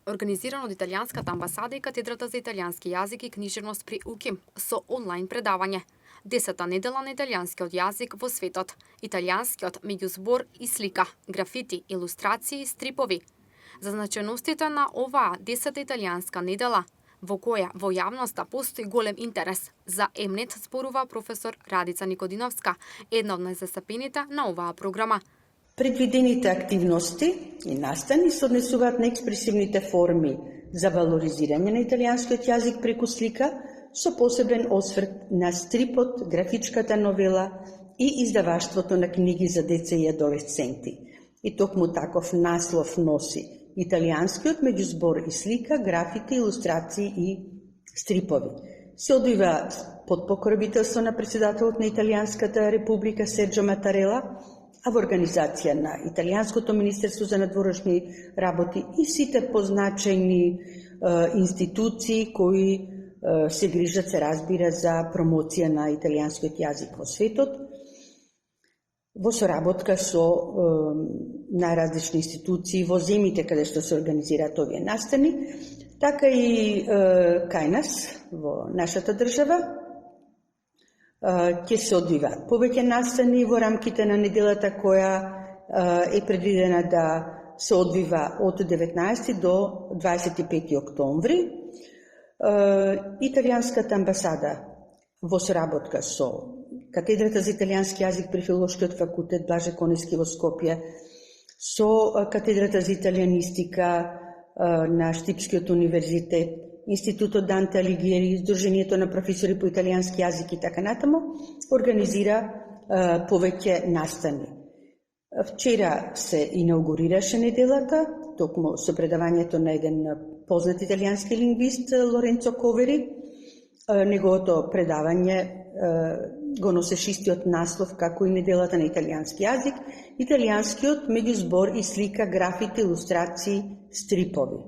Организиран од Италијанската амбасада и катедрата за италијански јазик и книжевност при УКИМ со онлайн предавање. 10-та недела на италијанскиот јазик во светот. Италијанскиот меѓузбор и слика, графити, илустрации и стрипови. За значеностите на оваа 10-та италијанска недела, во која во јавноста постои голем интерес, за Емнет зборува професор Радица Никодиновска, една од најзастапените на оваа програма. Предвидените активности и настани се однесуваат на експресивните форми за валоризирање на италијанскиот јазик преку слика, со посебен осврт на стрипот, графичката новела и издаваштвото на книги за деца и адолесценти. И токму таков наслов носи италијанскиот меѓузбор и слика, графити, илустрации и стрипови. Се одвива под покровителство на председателот на Италијанската република Серджо Матарела, а во организација на Италијанското министерство за надворешни работи и сите позначајни институции кои се грижат, се разбира, за промоција на италијанскиот јазик во светот, во соработка со најразлични институции во земјите каде што се организираат овие настани, така и кај нас, во нашата држава, ќе се одвиваат повеќе настани во рамките на неделата која е предвидена да се одвива од 19 до 25 октомври. Италијанската амбасада во соработка со катедрата за италијански јазик при Филолошкиот факултет Блаже Конески во Скопје, со катедрата за италијанистика на Штипскиот универзитет, Институтот Данте Алигиери, Сдруженијето на професори по италијански јазик и така натаму, организира повеќе настани. Вчера се инаугурираше неделата, токму со предавањето на еден познат италијански лингвист Лоренцо Ковери. Неговото предавање го носеше истиот наслов како и неделата на италијански јазик, италијанскиот меѓузбор и слика, графити, илустрации, стрипови.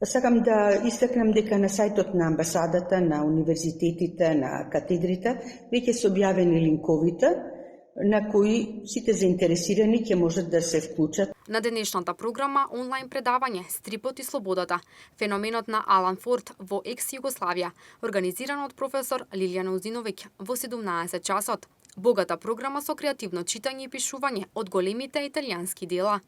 Сакам да истакнам дека на сајтот на амбасадата, на универзитетите, на катедрите, веќе се објавени линковите на кои сите заинтересирани ќе можат да се вклучат. На денешната програма онлайн предавање Стрипот и слободата, феноменот на Алан Форд во екс-Југославија, организиран од професор Лилијана Узиновиќ во 17 часот. Богата програма со креативно читање и пишување од големите италијански дела.